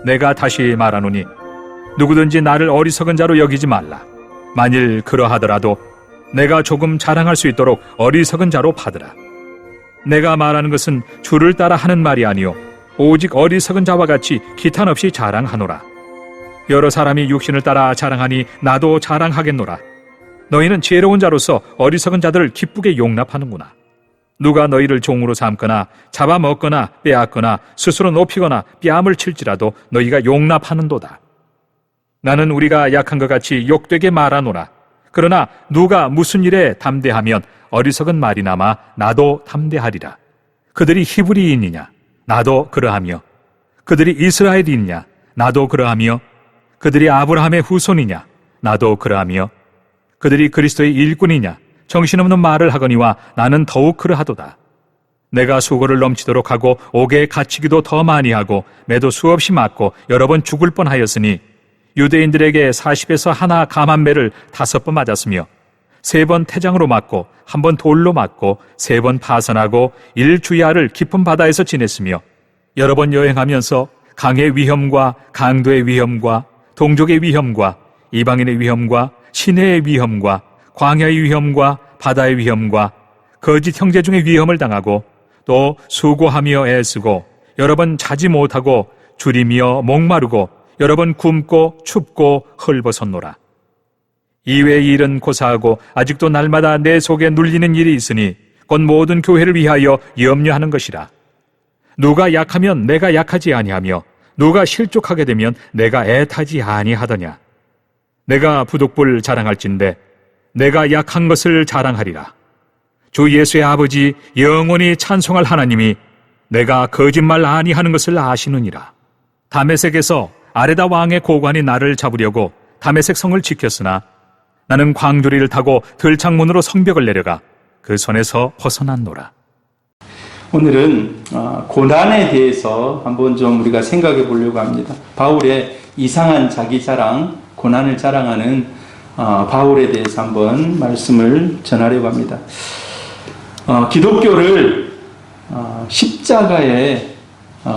내가 다시 말하노니 누구든지 나를 어리석은 자로 여기지 말라. 만일 그러하더라도 내가 조금 자랑할 수 있도록 어리석은 자로 받으라. 내가 말하는 것은 주를 따라 하는 말이 아니요 오직 어리석은 자와 같이 기탄 없이 자랑하노라. 여러 사람이 육신을 따라 자랑하니 나도 자랑하겠노라. 너희는 지혜로운 자로서 어리석은 자들을 기쁘게 용납하는구나. 누가 너희를 종으로 삼거나 잡아먹거나 빼앗거나 스스로 높이거나 뺨을 칠지라도 너희가 용납하는도다. 나는 우리가 약한 것 같이 욕되게 말하노라. 그러나 누가 무슨 일에 담대하면 어리석은 말이나마 나도 담대하리라. 그들이 히브리인이냐? 나도 그러하며. 그들이 이스라엘이냐? 나도 그러하며. 그들이 아브라함의 후손이냐? 나도 그러하며. 그들이 그리스도의 일꾼이냐? 정신없는 말을 하거니와 나는 더욱 그러하도다. 내가 수고를 넘치도록 하고 옥에 갇히기도 더 많이 하고 매도 수없이 맞고 여러 번 죽을 뻔하였으니 유대인들에게 40에서 하나 감한매를 5번 맞았으며 3번 태장으로 맞고 1번 돌로 맞고 3번 파선하고 1주야를 깊은 바다에서 지냈으며 여러 번 여행하면서 강의 위험과 강도의 위험과 동족의 위험과 이방인의 위험과 시내의 위험과 광야의 위험과 바다의 위험과 거짓 형제 중의 위험을 당하고 또 수고하며 애쓰고 여러 번 자지 못하고 줄이며 목마르고 여러 번 굶고 춥고 헐벗었노라. 이외의 일은 고사하고 아직도 날마다 내 속에 눌리는 일이 있으니 곧 모든 교회를 위하여 염려하는 것이라. 누가 약하면 내가 약하지 아니하며 누가 실족하게 되면 내가 애타지 아니하더냐. 내가 부득불 자랑할진대 내가 약한 것을 자랑하리라. 주 예수의 아버지 영원히 찬송할 하나님이 내가 거짓말 아니하는 것을 아시느니라. 다메섹에서 아레다 왕의 고관이 나를 잡으려고 다메섹 성을 지켰으나 나는 광주리를 타고 들창문으로 성벽을 내려가 그 손에서 벗어났노라. 오늘은 고난에 대해서 한번 좀 우리가 생각해 보려고 합니다. 바울의 이상한 자기 자랑, 고난을 자랑하는 바울에 대해서 한번 말씀을 전하려고 합니다. 기독교를 십자가의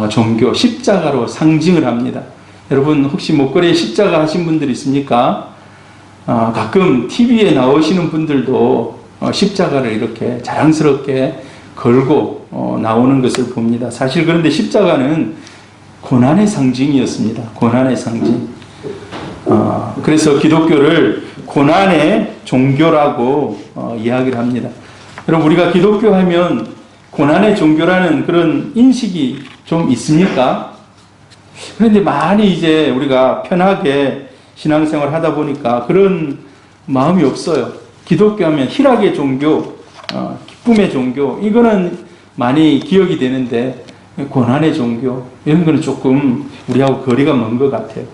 종교, 십자가로 상징을 합니다. 여러분 혹시 목걸이에 십자가 하신 분들 있습니까? 가끔 TV에 나오시는 분들도 십자가를 이렇게 자랑스럽게 걸고 나오는 것을 봅니다. 사실 그런데 십자가는 고난의 상징이었습니다. 고난의 상징. 그래서 기독교를 고난의 종교라고 이야기를 합니다. 여러분 우리가 기독교 하면 고난의 종교라는 그런 인식이 좀 있습니까? 그런데 많이 이제 우리가 편하게 신앙생활 하다 보니까 그런 마음이 없어요. 기독교 하면 희락의 종교, 기쁨의 종교, 이거는 많이 기억이 되는데 고난의 종교, 이런 거는 조금 우리하고 거리가 먼 것 같아요.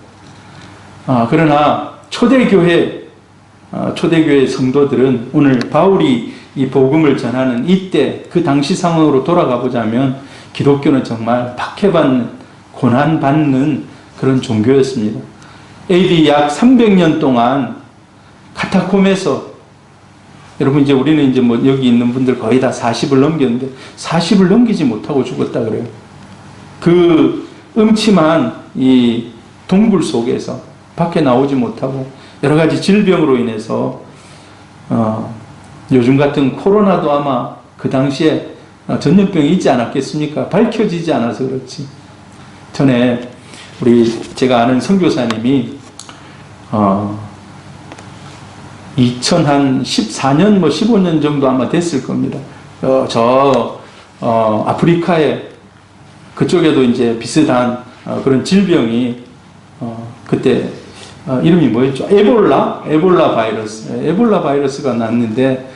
그러나 초대교회 성도들은 오늘 바울이 이 복음을 전하는 이때 그 당시 상황으로 돌아가 보자면 기독교는 정말 박해받는, 고난받는 그런 종교였습니다. AD 약 300년 동안 카타콤에서, 여러분 이제 우리는 이제 뭐 여기 있는 분들 거의 다 40을 넘겼는데 40을 넘기지 못하고 죽었다 그래요. 그 음침한 이 동굴 속에서 밖에 나오지 못하고 여러 가지 질병으로 인해서 요즘 같은 코로나도 아마 그 당시에 전염병이 있지 않았겠습니까? 밝혀지지 않아서 그렇지. 전에 제가 아는 선교사님이 2014년 15년 정도 아마 됐을 겁니다. 아프리카에 그쪽에도 이제 비슷한 그런 질병이 그때 이름이 뭐였죠? 에볼라 바이러스가 났는데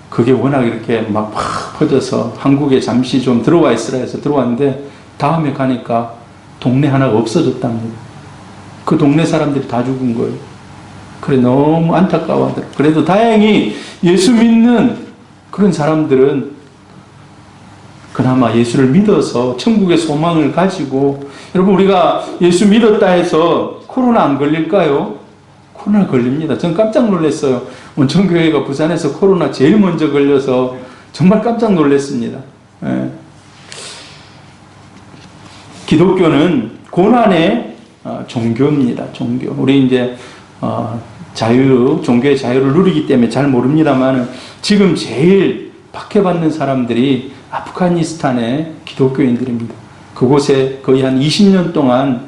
그게 워낙 이렇게 막 퍼져서 한국에 잠시 좀 들어와 있으라 해서 들어왔는데 다음에 가니까 동네 하나가 없어졌답니다. 그 동네 사람들이 다 죽은 거예요. 그래 너무 안타까워하더라고요. 그래도 다행히 예수 믿는 그런 사람들은 그나마 예수를 믿어서 천국의 소망을 가지고, 여러분 우리가 예수 믿었다 해서 코로나 안 걸릴까요? 코로나 걸립니다. 전 깜짝 놀랐어요. 온천교회가 부산에서 코로나 제일 먼저 걸려서 정말 깜짝 놀랐습니다. 예. 기독교는 고난의 종교입니다. 종교. 우리 이제 종교의 자유를 누리기 때문에 잘 모릅니다만 지금 제일 박해받는 사람들이 아프가니스탄의 기독교인들입니다. 그곳에 거의 한 20년 동안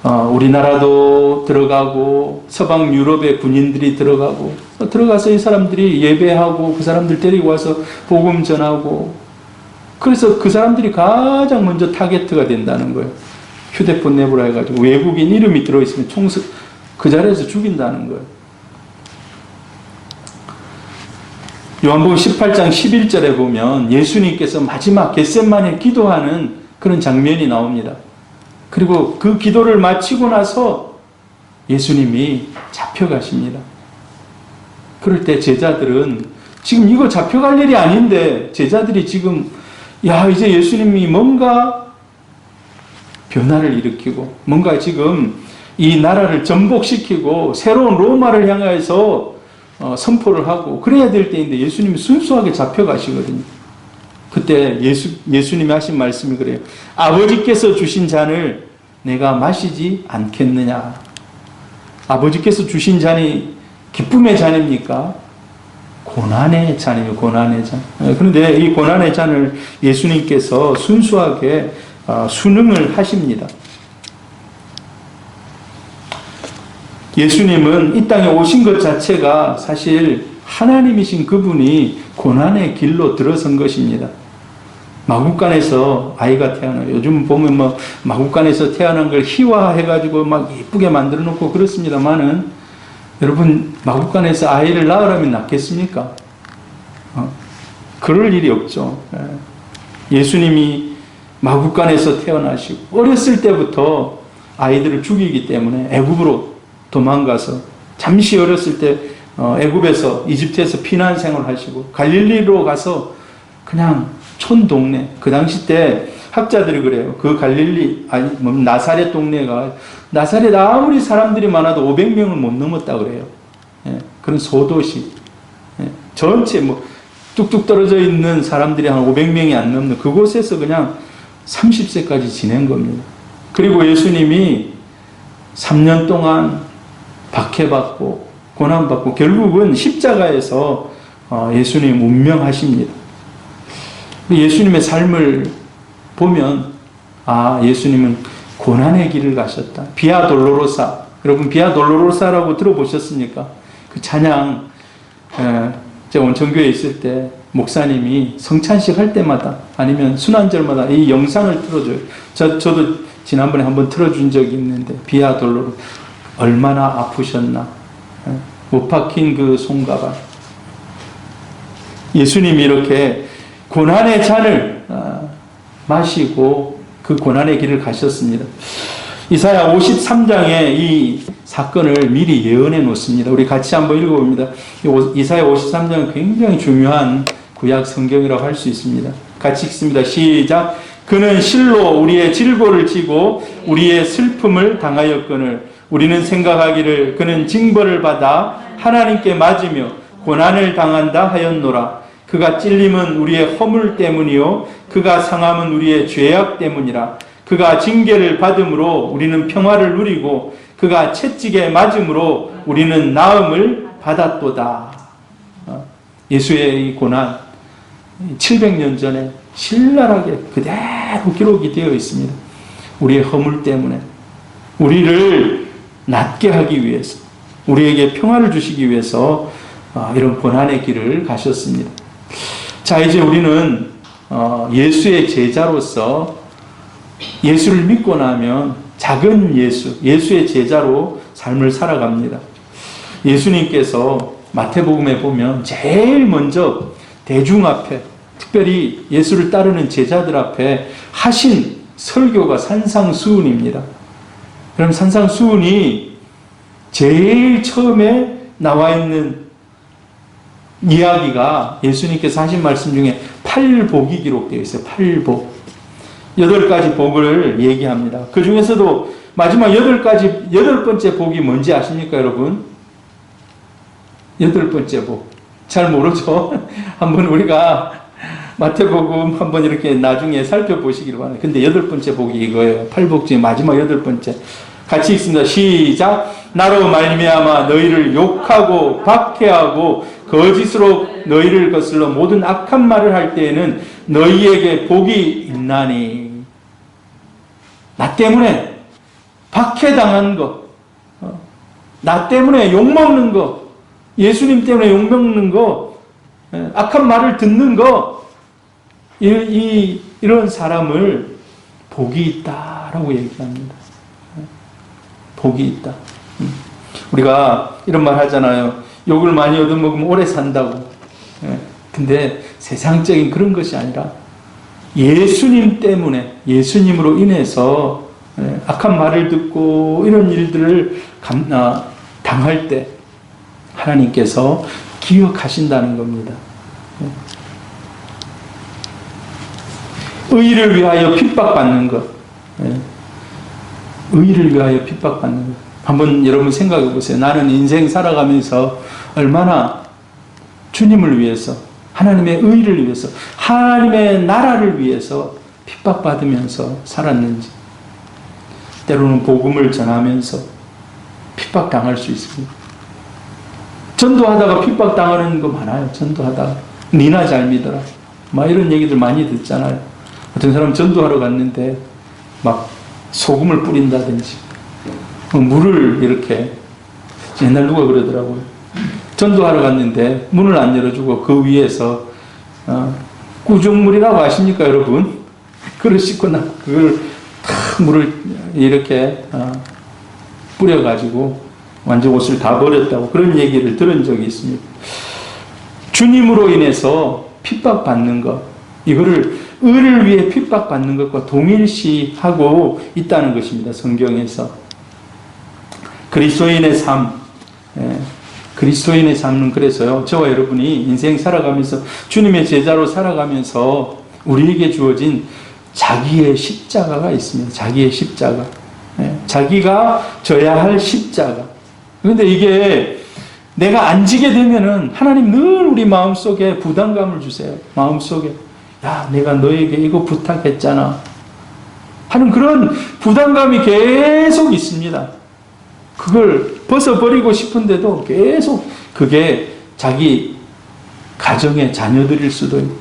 우리나라도 들어가고 서방 유럽의 군인들이 들어가서 이 사람들이 예배하고 그 사람들 데리고 와서 복음 전하고, 그래서 그 사람들이 가장 먼저 타겟트가 된다는 거예요. 휴대폰 내부라 해가지고 외국인 이름이 들어있으면 그 자리에서 죽인다는 거예요. 요한복음 18장 11절에 보면 예수님께서 마지막 겟세마네 기도하는 그런 장면이 나옵니다. 그리고 그 기도를 마치고 나서 예수님이 잡혀가십니다. 그럴 때 제자들은 지금 이거 잡혀갈 일이 아닌데, 제자들이 지금 이제 예수님이 뭔가 변화를 일으키고 뭔가 지금 이 나라를 전복시키고 새로운 로마를 향해서 선포를 하고 그래야 될 때인데 예수님이 순수하게 잡혀가시거든요. 그때 예수님이 하신 말씀이 그래요. 아버지께서 주신 잔을 내가 마시지 않겠느냐. 아버지께서 주신 잔이 기쁨의 잔입니까? 고난의 잔이에요. 고난의 잔. 그런데 이 고난의 잔을 예수님께서 순수하게 순응을 하십니다. 예수님은 이 땅에 오신 것 자체가 사실 하나님이신 그분이 고난의 길로 들어선 것입니다. 마구간에서 아이가 태어나요. 요즘 보면 마구간에서 태어난 걸 희화해가지고 막 예쁘게 만들어 놓고 그렇습니다만은, 여러분, 마구간에서 아이를 낳으라면 낳겠습니까? 그럴 일이 없죠. 예수님이 마구간에서 태어나시고 어렸을 때부터 아이들을 죽이기 때문에 애굽으로 도망가서 잠시 어렸을 때 애굽에서 이집트에서 피난 생활하시고 갈릴리로 가서 그냥 촌동네, 그 당시 때 학자들이 그래요. 그 갈릴리 나사렛 동네가, 나사렛 아무리 사람들이 많아도 500명을 못 넘었다 그래요. 그런 소도시, 전체 뚝뚝 떨어져 있는 사람들이 한 500명이 안 넘는 그곳에서 그냥 30세까지 지낸 겁니다. 그리고 예수님이 3년 동안 박해받고 고난받고 결국은 십자가에서 예수님 운명하십니다. 예수님의 삶을 보면 예수님은 고난의 길을 가셨다. 비아 돌로로사. 여러분, 비아 돌로로사라고 들어보셨습니까? 그 찬양, 제가 온천교회에 있을 때 목사님이 성찬식 할 때마다 아니면 순환절마다 이 영상을 틀어줘요. 저도 지난번에 한번 틀어준 적이 있는데, 비아 돌로로 얼마나 아프셨나. 못 박힌 그 손가락. 예수님이 이렇게 고난의 잔을 마시고 그 고난의 길을 가셨습니다. 이사야 53장에 이 사건을 미리 예언해 놓습니다. 우리 같이 한번 읽어봅니다. 이사야 53장은 굉장히 중요한 구약 성경이라고 할 수 있습니다. 같이 읽습니다. 시작. 그는 실로 우리의 질고를 지고 우리의 슬픔을 당하였거늘 우리는 생각하기를 그는 징벌을 받아 하나님께 맞으며 고난을 당한다 하였노라. 그가 찔림은 우리의 허물 때문이요 그가 상함은 우리의 죄악 때문이라. 그가 징계를 받음으로 우리는 평화를 누리고 그가 채찍에 맞음으로 우리는 나음을 받았도다. 예수의 이 고난 700년 전에 신랄하게 그대로 기록이 되어 있습니다. 우리의 허물 때문에 우리를 낫게 하기 위해서, 우리에게 평화를 주시기 위해서 이런 고난의 길을 가셨습니다. 자, 이제 우리는 예수의 제자로서 예수를 믿고 나면 작은 예수의 제자로 삶을 살아갑니다. 예수님께서 마태복음에 보면 제일 먼저 대중 앞에, 특별히 예수를 따르는 제자들 앞에 하신 설교가 산상수훈입니다. 그럼 산상수훈이 제일 처음에 나와 있는 이야기가 예수님께서 하신 말씀 중에 8복이 기록되어 있어요. 8복. 8가지 복을 얘기합니다. 그 중에서도 마지막 8번째 복이 뭔지 아십니까, 여러분? 8번째 복. 잘 모르죠? 한번 우리가 마태복음 한번 이렇게 나중에 살펴보시기를 바랍니다. 근데 8번째 복이 이거예요. 8복 중에 마지막 8번째. 같이 읽습니다. 시작. 나로 말미암아 너희를 욕하고 박해하고 거짓으로 너희를 거슬러 모든 악한 말을 할 때에는 너희에게 복이 있나니. 나 때문에 박해당한 거, 나 때문에 욕먹는 거, 예수님 때문에 욕먹는 거, 악한 말을 듣는 거, 이런 사람을 복이 있다라고 얘기합니다. 복이 있다. 우리가 이런 말 하잖아요. 욕을 많이 얻어먹으면 오래 산다고. 근데 세상적인 그런 것이 아니라 예수님 때문에, 예수님으로 인해서 악한 말을 듣고 이런 일들을 당할 때 하나님께서 기억하신다는 겁니다. 의를 위하여 핍박받는 것. 의를 위하여 핍박받는 것. 한번 여러분 생각해 보세요. 나는 인생 살아가면서 얼마나 주님을 위해서, 하나님의 의를 위해서, 하나님의 나라를 위해서 핍박받으면서 살았는지. 때로는 복음을 전하면서 핍박당할 수 있습니다. 전도하다가 핍박당하는 거 많아요. 전도하다가. 니나 잘 믿어라. 막 이런 얘기들 많이 듣잖아요. 어떤 사람 전도하러 갔는데 막 소금을 뿌린다든지 물을 이렇게, 옛날 누가 그러더라고요. 전도하러 갔는데 문을 안 열어주고 그 위에서 꾸중물이라고 아십니까 여러분? 그걸 씻고 나 그걸 탁 물을 이렇게 뿌려가지고 완전 옷을 다 버렸다고 그런 얘기를 들은 적이 있습니다. 주님으로 인해서 핍박받는 것, 이거를 의를 위해 핍박받는 것과 동일시하고 있다는 것입니다. 성경에서. 그리스도인의 삶, 그리스도인의 삶은 그래서요, 저와 여러분이 인생 살아가면서 주님의 제자로 살아가면서 우리에게 주어진 자기의 십자가가 있습니다. 자기의 십자가. 자기가 져야 할 십자가. 그런데 이게 내가 안 지게 되면은 하나님 늘 우리 마음속에 부담감을 주세요. 마음속에. 야, 내가 너에게 이거 부탁했잖아 하는 그런 부담감이 계속 있습니다. 그걸 벗어버리고 싶은데도 계속 그게 자기 가정의 자녀들일 수도 있고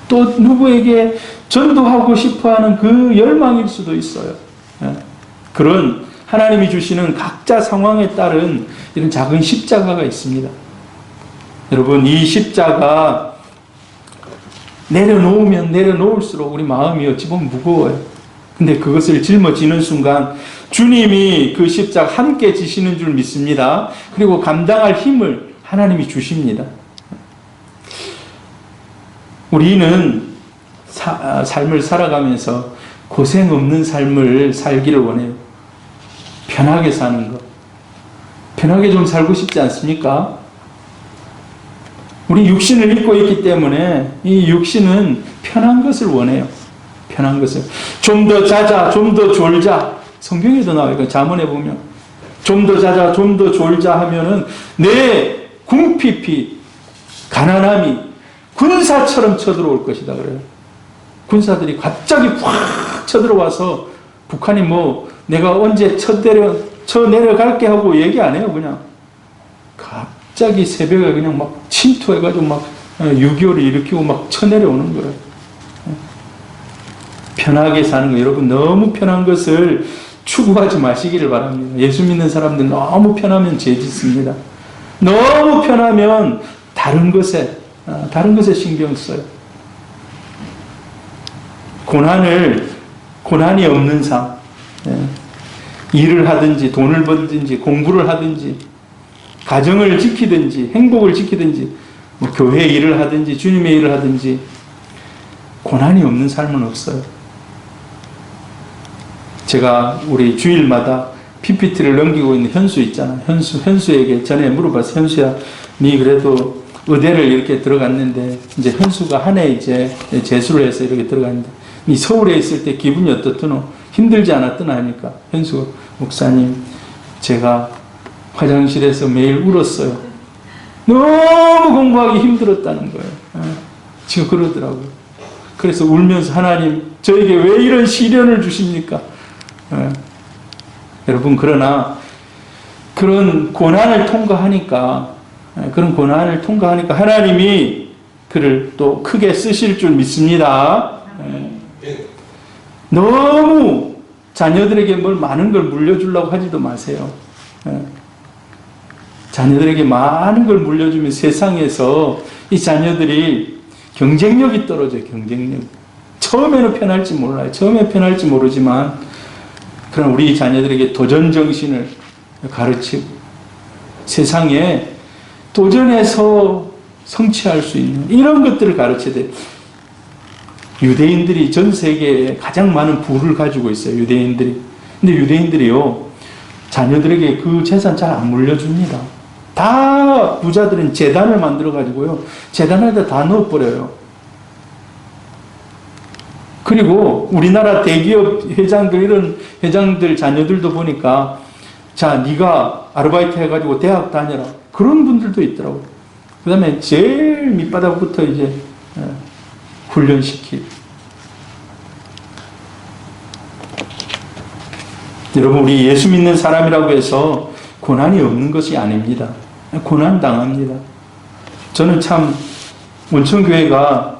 또 누구에게 전도하고 싶어하는 그 열망일 수도 있어요. 그런 하나님이 주시는 각자 상황에 따른 이런 작은 십자가가 있습니다. 여러분, 이 십자가 내려놓으면 내려놓을수록 우리 마음이 어찌 보면 무거워요. 근데 그것을 짊어지는 순간 주님이 그 십자가 함께 지시는 줄 믿습니다. 그리고 감당할 힘을 하나님이 주십니다. 우리는 삶을 살아가면서 고생 없는 삶을 살기를 원해요. 편하게 사는 것. 편하게 좀 살고 싶지 않습니까? 우리 육신을 입고 있기 때문에 이 육신은 편한 것을 원해요. 편한 것을. 좀 더 자자, 좀 더 졸자. 성경에도 나와요. 잠언에 보면. 좀 더 자자, 좀 더 졸자 하면은 내 궁핍이, 가난함이 군사처럼 쳐들어올 것이다 그래요. 군사들이 갑자기 확 쳐들어와서 북한이 뭐 내가 언제 쳐내려갈게 하고 얘기 안 해요. 그냥 갑자기 새벽에 그냥 막 침투해가지고 막 6.25를 일으키고 막 쳐내려오는 거예요. 편하게 사는 거, 여러분 너무 편한 것을 추구하지 마시기를 바랍니다. 예수 믿는 사람들 너무 편하면 죄 짓습니다. 너무 편하면 다른 것에 신경 써요. 고난이 없는 삶, 일을 하든지 돈을 벌든지 공부를 하든지 가정을 지키든지 행복을 지키든지 뭐 교회 일을 하든지 주님의 일을 하든지 고난이 없는 삶은 없어요. 제가 우리 주일마다 PPT를 넘기고 있는 현수 있잖아. 현수에게 전에 물어봤어. 현수야, 니 그래도 의대를 이렇게 들어갔는데 이제 현수가 한 해 이제 재수를 해서 이렇게 들어갔는데 니 서울에 있을 때 기분이 어떻더노? 힘들지 않았더나 하니까 현수가, 목사님 제가 화장실에서 매일 울었어요. 너무 공부하기 힘들었다는 거예요. 지금 그러더라고요. 그래서 울면서 하나님 저에게 왜 이런 시련을 주십니까? 여러분 그러나 그런 고난을 통과하니까 하나님이 그를 또 크게 쓰실 줄 믿습니다. 너무 자녀들에게 많은 걸 물려주려고 하지도 마세요. 자녀들에게 많은 걸 물려주면 세상에서 이 자녀들이 경쟁력이 떨어져요. 경쟁력. 처음에는 편할지 몰라요. 처음에 편할지 모르지만 그러나 우리 자녀들에게 도전 정신을 가르치고 세상에 도전해서 성취할 수 있는 이런 것들을 가르쳐야 돼요. 유대인들이 전 세계에 가장 많은 부를 가지고 있어요. 유대인들이. 근데 유대인들이요, 자녀들에게 그 재산 잘 안 물려줍니다. 다 부자들은 재단을 만들어 가지고요, 재단에다 다 넣어버려요. 그리고 우리나라 대기업 회장들, 이런 회장들 자녀들도 보니까, 자, 네가 아르바이트 해가지고 대학 다녀라. 그런 분들도 있더라고요. 그 다음에 제일 밑바닥부터 이제 훈련시키고. 여러분, 우리 예수 믿는 사람이라고 해서 고난이 없는 것이 아닙니다. 고난 당합니다. 저는 참 원천교회가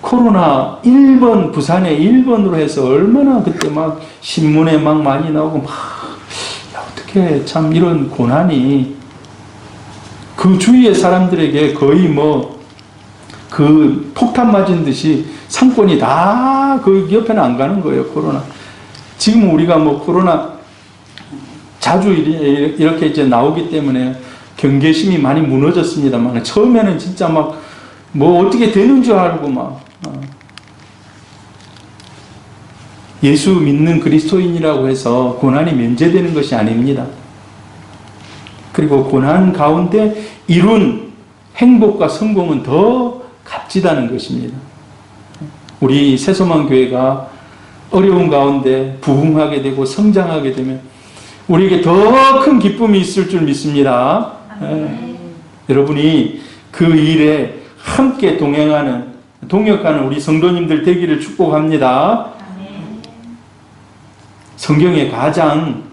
코로나 1번, 부산에 1번으로 해서 얼마나 그때 막 신문에 막 많이 나오고 막, 야, 어떻게 참 이런 고난이 그 주위의 사람들에게 거의 그 폭탄 맞은 듯이 상권이 다 그 옆에는 안 가는 거예요, 코로나. 지금 우리가 코로나 자주 이렇게 이제 나오기 때문에 경계심이 많이 무너졌습니다만, 처음에는 진짜 어떻게 되는 줄 알고 예수 믿는 그리스도인이라고 해서 고난이 면제되는 것이 아닙니다. 그리고 고난 가운데 이룬 행복과 성공은 더 값지다는 것입니다. 우리 새소만 교회가 어려운 가운데 부흥하게 되고 성장하게 되면 우리에게 더 큰 기쁨이 있을 줄 믿습니다. 여러분이 그 일에 함께 동역하는 우리 성도님들 되기를 축복합니다. 성경에 가장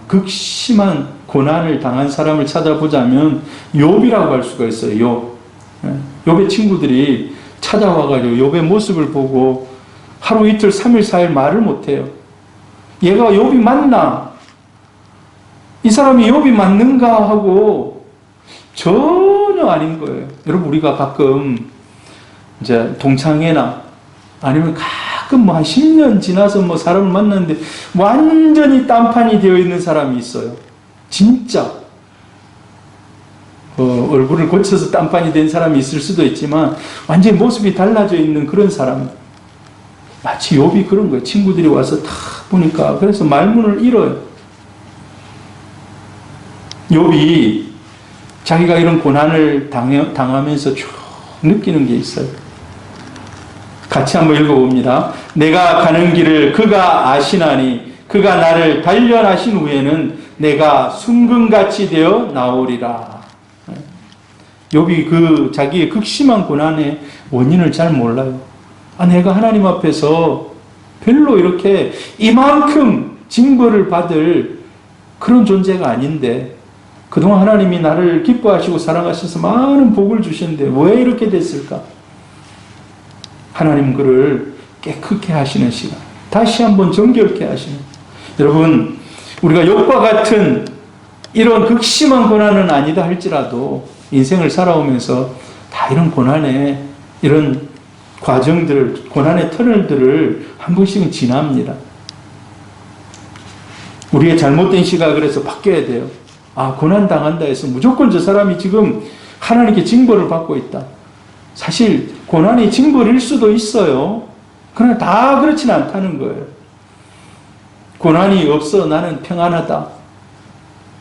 극심한 고난을 당한 사람을 찾아보자면 욥이라고 할 수가 있어요. 욥의 친구들이 찾아와가지고 욥의 모습을 보고 하루 이틀 3일 4일 말을 못해요. 얘가 욥이 맞나? 이 사람이 욥이 맞는가 하고 전혀 아닌 거예요. 여러분, 우리가 가끔 이제 동창회나 아니면 가끔 한 10년 지나서 사람을 만났는데 완전히 딴판이 되어 있는 사람이 있어요. 진짜. 얼굴을 고쳐서 딴판이 된 사람이 있을 수도 있지만 완전히 모습이 달라져 있는 그런 사람. 마치 욥이 그런 거예요. 친구들이 와서 다 보니까. 그래서 말문을 잃어요. 욥이 자기가 이런 고난을 당하면서 쭉 느끼는 게 있어요. 같이 한번 읽어봅니다. 내가 가는 길을 그가 아시나니 그가 나를 단련하신 후에는 내가 순금같이 되어 나오리라. 욥이 자기의 극심한 고난의 원인을 잘 몰라요. 내가 하나님 앞에서 별로 이렇게 이만큼 징벌을 받을 그런 존재가 아닌데 그동안 하나님이 나를 기뻐하시고 사랑하셔서 많은 복을 주셨는데 왜 이렇게 됐을까? 하나님 그를 깨끗게 하시는 시간, 다시 한번 정결케 하시는. 여러분, 우리가 욥과 같은 이런 극심한 고난은 아니다 할지라도 인생을 살아오면서 다 이런 고난에 이런 과정들을, 고난의 터널들을 한 번씩은 지납니다. 우리의 잘못된 시각을 그래서 바뀌어야 돼요. 고난당한다 해서 무조건 저 사람이 지금 하나님께 징벌을 받고 있다. 사실 고난이 징벌일 수도 있어요. 그러나 다 그렇지는 않다는 거예요. 고난이 없어 나는 평안하다.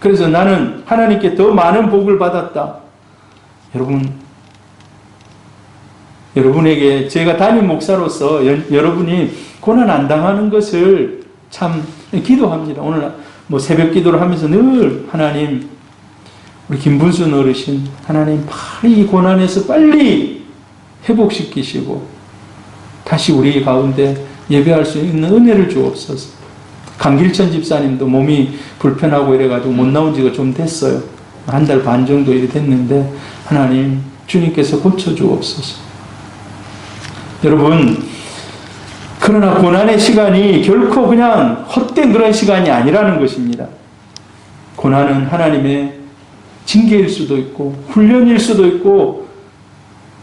그래서 나는 하나님께 더 많은 복을 받았다. 여러분에게 제가 담임 목사로서 여러분이 고난 안 당하는 것을 참 기도합니다. 오늘 새벽 기도를 하면서 늘 하나님, 우리 김분순 어르신, 하나님 빨리 이 고난에서 빨리 회복시키시고 다시 우리 가운데 예배할 수 있는 은혜를 주옵소서. 강길천 집사님도 몸이 불편하고 이래가지고 못 나온 지가 좀 됐어요. 한 달 반 정도 이래 됐는데 하나님 주님께서 고쳐주옵소서. 여러분, 그러나 고난의 시간이 결코 그냥 헛된 그런 시간이 아니라는 것입니다. 고난은 하나님의 징계일 수도 있고 훈련일 수도 있고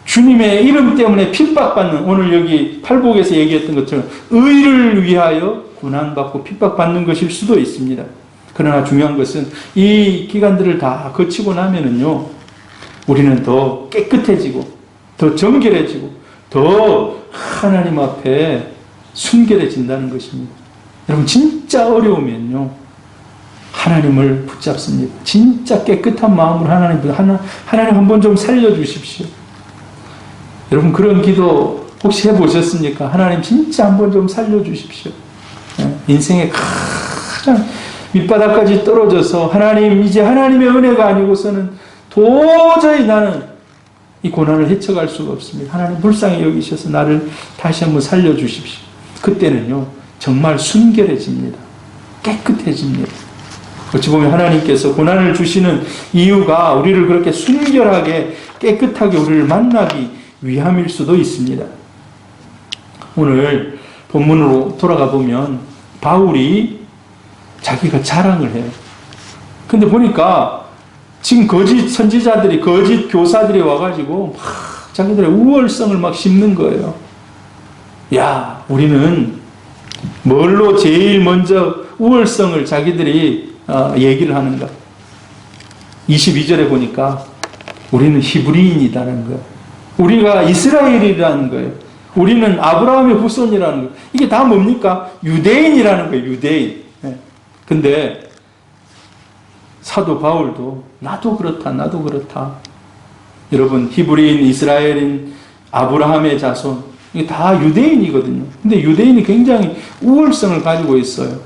주님의 이름 때문에 핍박받는, 오늘 여기 팔복에서 얘기했던 것처럼 의를 위하여 고난받고 핍박받는 것일 수도 있습니다. 그러나 중요한 것은 이 기간들을 다 거치고 나면은요, 우리는 더 깨끗해지고 더 정결해지고 더 하나님 앞에 순결해진다는 것입니다. 여러분, 진짜 어려우면요, 하나님을 붙잡습니다. 진짜 깨끗한 마음으로 하나님 한번 좀 살려주십시오. 여러분, 그런 기도 혹시 해보셨습니까? 하나님 진짜 한번 좀 살려주십시오. 인생의 가장 밑바닥까지 떨어져서 하나님, 이제 하나님의 은혜가 아니고서는 도저히 나는 이 고난을 헤쳐갈 수가 없습니다. 하나님 불쌍히 여기셔서 나를 다시 한번 살려주십시오. 그때는요, 정말 순결해집니다. 깨끗해집니다. 어찌 보면 하나님께서 고난을 주시는 이유가 우리를 그렇게 순결하게 깨끗하게 우리를 만나기 위함일 수도 있습니다. 오늘 본문으로 돌아가 보면 바울이 자기가 자랑을 해요. 근데 보니까 지금 거짓 선지자들이, 거짓 교사들이 와가지고 막 자기들의 우월성을 막 심는 거예요. 야, 우리는 뭘로 제일 먼저 우월성을 자기들이 얘기를 하는가? 22절에 보니까 우리는 히브리인이라는 거예요. 우리가 이스라엘이라는 거예요. 우리는 아브라함의 후손이라는 거예요. 이게 다 뭡니까? 유대인이라는 거예요. 유대인. 근데 사도 바울도 나도 그렇다. 여러분, 히브리인, 이스라엘인, 아브라함의 자손, 이게 다 유대인이거든요. 근데 유대인이 굉장히 우월성을 가지고 있어요.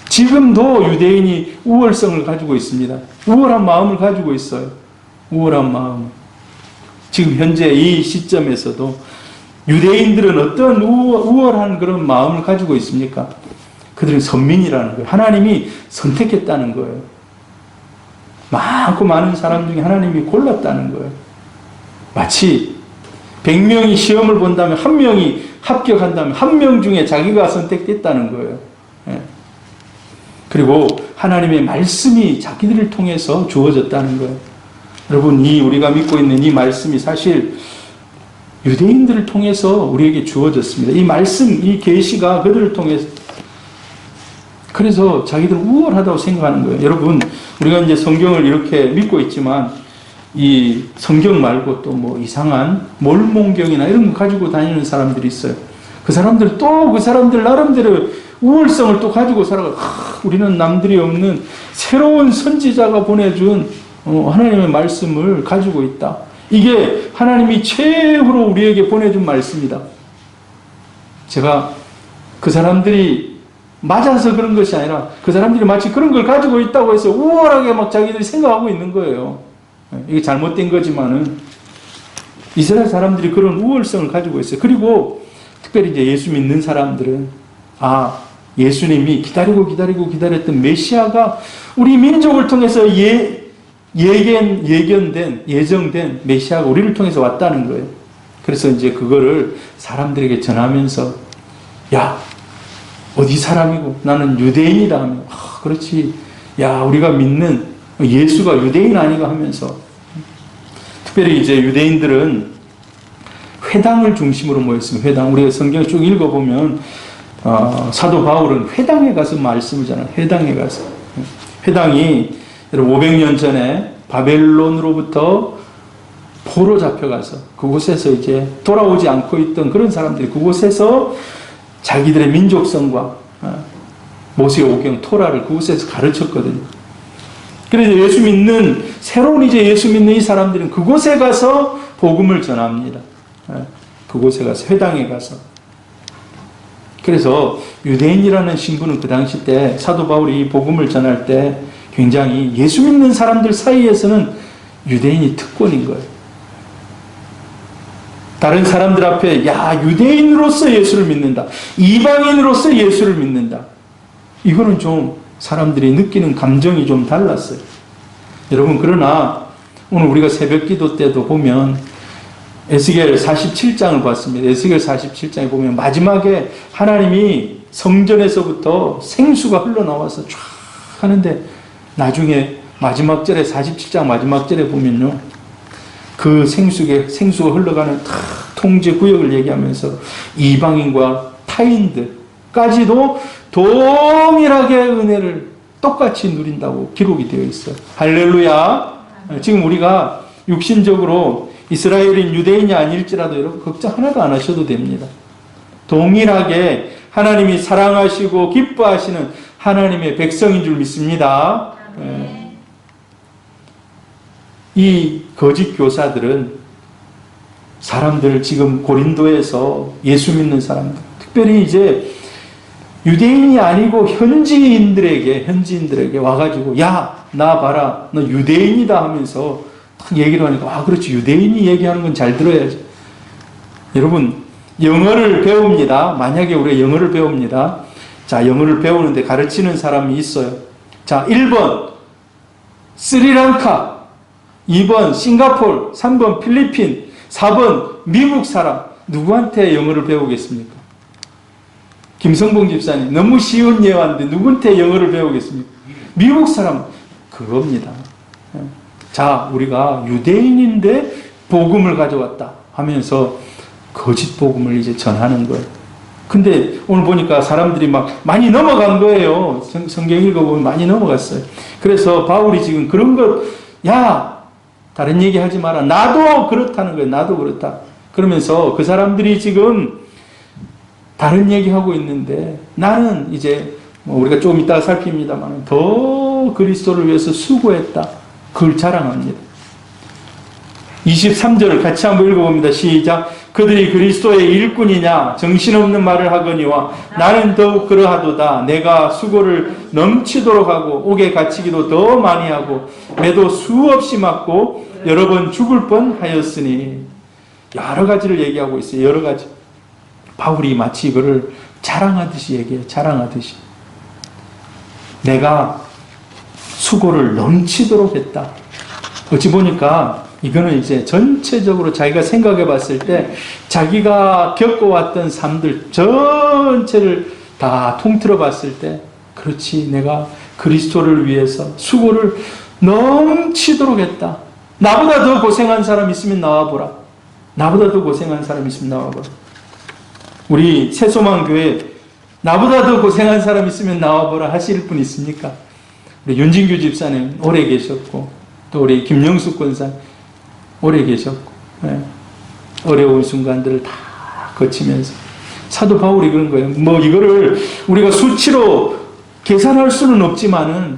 지금도 유대인이 우월성을 가지고 있습니다. 우월한 마음을 가지고 있어요. 우월한 마음. 지금 현재 이 시점에서도 유대인들은 어떤 우월한 그런 마음을 가지고 있습니까? 그들은 선민이라는 거예요. 하나님이 선택했다는 거예요. 많고 많은 사람 중에 하나님이 골랐다는 거예요. 마치 100명이 시험을 본다면 1명이 합격한다면 1명 중에 자기가 선택됐다는 거예요. 그리고 하나님의 말씀이 자기들을 통해서 주어졌다는 거예요. 여러분, 우리가 믿고 있는 이 말씀이 사실 유대인들을 통해서 우리에게 주어졌습니다. 이 말씀, 이 계시가 그들을 통해서, 그래서 자기들은 우월하다고 생각하는 거예요. 여러분, 우리가 이제 성경을 이렇게 믿고 있지만 이 성경 말고 또 뭐 이상한 몰몬경이나 이런 거 가지고 다니는 사람들이 있어요. 그 사람들 또 그 사람들 나름대로 우월성을 또 가지고 살아가. 우리는 남들이 없는 새로운 선지자가 보내준 하나님의 말씀을 가지고 있다. 이게 하나님이 최후로 우리에게 보내준 말씀이다. 제가 그 사람들이 맞아서 그런 것이 아니라 그 사람들이 마치 그런 걸 가지고 있다고 해서 우월하게 막 자기들이 생각하고 있는 거예요. 이게 잘못된 거지만은 이스라엘 사람들이 그런 우월성을 가지고 있어요. 그리고 특별히 이제 예수 믿는 사람들은 예수님이 기다렸던 메시아가 우리 민족을 통해서 예정된 메시아가 우리를 통해서 왔다는 거예요. 그래서 이제 그거를 사람들에게 전하면서, 야, 어디 사람이고 나는 유대인이다 하면, 그렇지. 야, 우리가 믿는 예수가 유대인 아니가 하면서, 특별히 이제 유대인들은 회당을 중심으로 모였습니다. 회당. 우리가 성경을 쭉 읽어보면 사도 바울은 회당에 가서 말씀을 전해요. 회당에 가서. 회당이 500년 전에 바벨론으로부터 포로 잡혀가서 그곳에서 이제 돌아오지 않고 있던 그런 사람들이 그곳에서 자기들의 민족성과 모세오경 토라를 그곳에서 가르쳤거든요. 그래서 새로운 예수 믿는 이 사람들은 그곳에 가서 복음을 전합니다. 그곳에 가서, 회당에 가서. 그래서 유대인이라는 신분은 그 당시 때 사도 바울이 복음을 전할 때 굉장히 예수 믿는 사람들 사이에서는 유대인이 특권인 거예요. 다른 사람들 앞에 야 유대인으로서 예수를 믿는다. 이방인으로서 예수를 믿는다. 이거는 좀 사람들이 느끼는 감정이 좀 달랐어요. 여러분 그러나 오늘 우리가 새벽 기도 때도 보면 에스겔 47장을 봤습니다. 에스겔 47장에 보면 마지막에 하나님이 성전에서부터 생수가 흘러나와서 쫙 하는데 나중에 마지막 절에 47장 마지막 절에 보면요. 그 생수가 흘러가는 통제 구역을 얘기하면서 이방인과 타인들까지도 동일하게 은혜를 똑같이 누린다고 기록이 되어 있어요. 할렐루야. 지금 우리가 육신적으로 이스라엘인 유대인이 아닐지라도 여러분 걱정 하나도 안 하셔도 됩니다. 동일하게 하나님이 사랑하시고 기뻐하시는 하나님의 백성인 줄 믿습니다. 이 거짓 교사들은 사람들 지금 고린도에서 예수 믿는 사람들, 특별히 이제 유대인이 아니고 현지인들에게 와가지고 야, 나 봐라, 너 유대인이다 하면서 딱 얘기를 하니까 그렇지, 유대인이 얘기하는 건 잘 들어야지. 여러분 영어를 배웁니다. 만약에 우리가 영어를 배웁니다. 자, 영어를 배우는데 가르치는 사람이 있어요. 자, 1번 스리랑카, 2번 싱가포르, 3번 필리핀, 4번 미국 사람. 누구한테 영어를 배우겠습니까? 김성봉 집사님, 너무 쉬운 예화인데 누구한테 영어를 배우겠습니까? 미국 사람. 그겁니다. 자, 우리가 유대인인데 복음을 가져왔다 하면서 거짓 복음을 이제 전하는 거예요. 근데 오늘 보니까 사람들이 막 많이 넘어간 거예요. 성경 읽어보면 많이 넘어갔어요. 그래서 바울이 지금 그런 것, 야, 다른 얘기 하지 마라. 나도 그렇다는 거예요. 나도 그렇다. 그러면서 그 사람들이 지금 다른 얘기하고 있는데 나는 이제 우리가 조금 이따가 살핍니다만 더 그리스도를 위해서 수고했다. 그걸 자랑합니다. 23절을 같이 한번 읽어봅니다. 시작. 그들이 그리스도의 일꾼이냐 정신없는 말을 하거니와 나는 더욱 그러하도다. 내가 수고를 넘치도록 하고 옥에 갇히기도 더 많이 하고 매도 수없이 맞고 여러 번 죽을 뻔하였으니. 여러 가지를 얘기하고 있어요. 여러 가지. 바울이 마치 이거를 자랑하듯이 얘기해요. 자랑하듯이. 내가 수고를 넘치도록 했다. 어찌 보니까 이거는 이제 전체적으로 자기가 생각해 봤을 때 자기가 겪어왔던 삶들 전체를 다 통틀어 봤을 때 그렇지, 내가 그리스도를 위해서 수고를 넘치도록 했다. 나보다 더 고생한 사람 있으면 나와보라. 나보다 더 고생한 사람 있으면 나와보라. 우리 새소망교회 나보다 더 고생한 사람 있으면 나와보라 하실 분 있습니까? 우리 윤진규 집사님 오래 계셨고 또 우리 김영숙 권사 오래 계셨고, 어려운 순간들을 다 거치면서 사도 바울이 그런 거예요. 뭐 이거를 우리가 수치로 계산할 수는 없지만은